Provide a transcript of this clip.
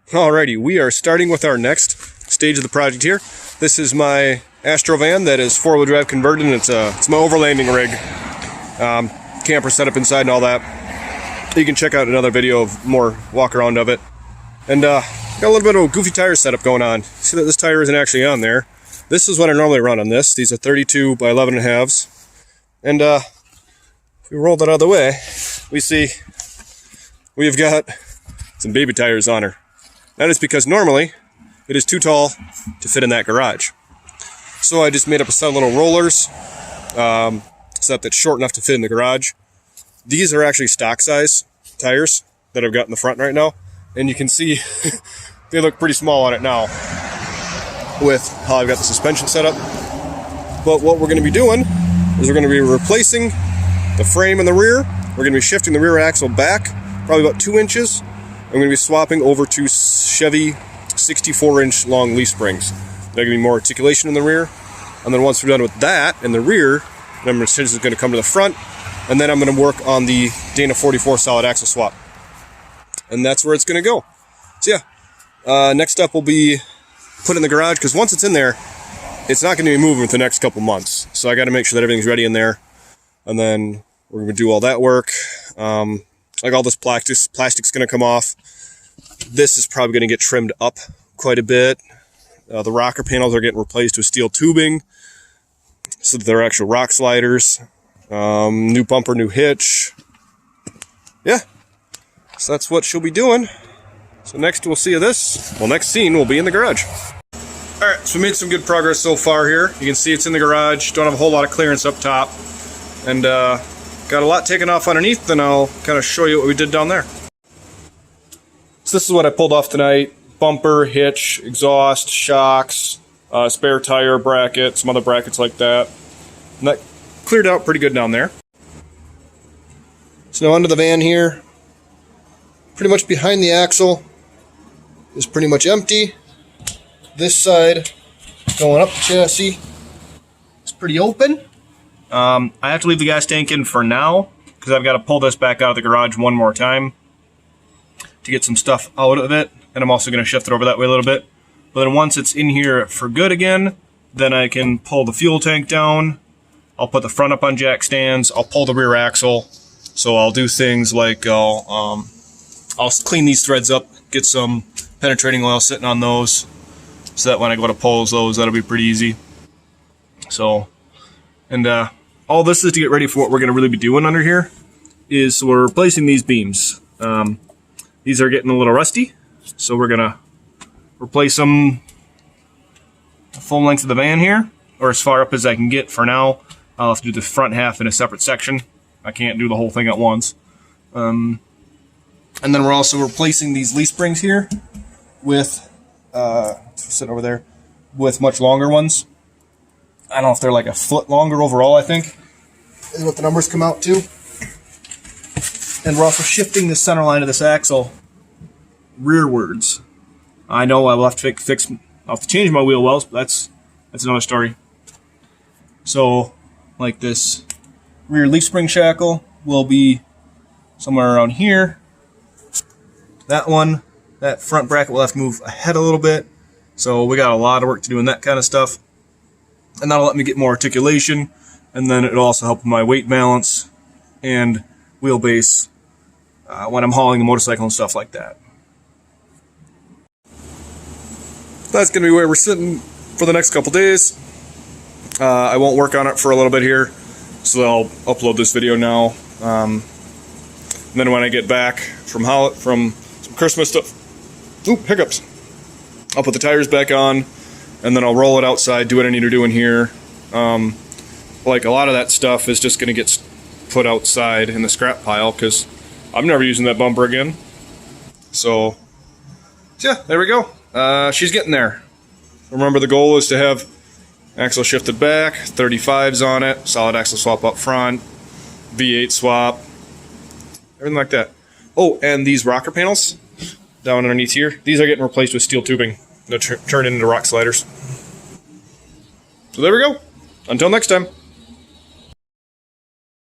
Alrighty, we are starting with our next stage of the project here. This is my Astro van that is four-wheel drive converted, and it's my overlanding rig. Camper setup inside and all that. You can check out another video of more walk around of it. And got a little bit of a goofy tire setup going on. See that this tire isn't actually on there. This is what I normally run on this. These are 32 by 11 and a halves. And if we roll that out of the way, we see we've got some baby tires on her. That is because normally it is too tall to fit in that garage. So I just made up a set of little rollers, set that's short enough to fit in the garage. These are actually stock size tires that I've got in the front right now. And you can see they look pretty small on it now with how I've got the suspension set up. But what we're going to be doing is we're going to be replacing the frame in the rear. We're going to be shifting the rear axle back probably about 2 inches. I'm going to be swapping over to Chevy 64-inch long leaf springs. There's going to be more articulation in the rear. And then once we're done with that in the rear, then this is going to come to the front. And then I'm going to work on the Dana 44 solid axle swap. And that's where it's going to go. So yeah, next up will be put in the garage, because once it's in there, it's not going to be moving for the next couple months. So I got to make sure that everything's ready in there. And then we're going to do all that work. Like all this plastic's going to come off. This is probably going to get trimmed up quite a bit. The rocker panels are getting replaced with steel tubing, so that they're actual rock sliders. New bumper, new hitch. Yeah, so that's what she'll be doing. So next we'll see this. Well, next scene will be in the garage. All right, so we made some good progress so far here. You can see it's in the garage. Don't have a whole lot of clearance up top, and got a lot taken off underneath. Then I'll kind of show you what we did down there. So this is what I pulled off tonight. Bumper, hitch, exhaust, shocks, spare tire bracket, some other brackets like that. And that cleared out pretty good down there. So now under the van here, pretty much behind the axle is pretty much empty. This side going up the chassis is pretty open. I have to leave the gas tank in for now because I've got to pull this back out of the garage one more time to get some stuff out of it. And I'm also going to shift it over that way a little bit. But then once it's in here for good again, then I can pull the fuel tank down. I'll put the front up on jack stands. I'll pull the rear axle. So I'll do things like I'll clean these threads up, get some penetrating oil sitting on those, so that when I go to pull those, that'll be pretty easy. So, and all this is to get ready for what we're going to really be doing under here. So we're replacing these beams. These are getting a little rusty. So we're going to replace them the full length of the van here, or as far up as I can get for now. I'll have to do the front half in a separate section. I can't do the whole thing at once. And then we're also replacing these leaf springs here with, sitting over there, with much longer ones. I don't know if they're like a foot longer overall, I think, is what the numbers come out to. And we're also shifting the center line of this axle rearwards. I know I will have to I'll have to change my wheel wells, but that's another story. So, like this rear leaf spring shackle will be somewhere around here. That front bracket will have to move ahead a little bit. So we got a lot of work to do in that kind of stuff. And that'll let me get more articulation, and then it'll also help with my weight balance and wheelbase when I'm hauling the motorcycle and stuff like that. That's going to be where we're sitting for the next couple days. I won't work on it for a little bit here, so I'll upload this video now. And then when I get back from some Christmas stuff, hiccups, I'll put the tires back on, and then I'll roll it outside, do what I need to do in here. Like a lot of that stuff is just going to get put outside in the scrap pile, because I'm never using that bumper again. So yeah, there we go. She's getting there. Remember, the goal is to have axle shifted back, 35s on it, solid axle swap up front, V8 swap, everything like that. Oh, and these rocker panels down underneath here, these are getting replaced with steel tubing. They'll turn into rock sliders. So there we go. Until next time.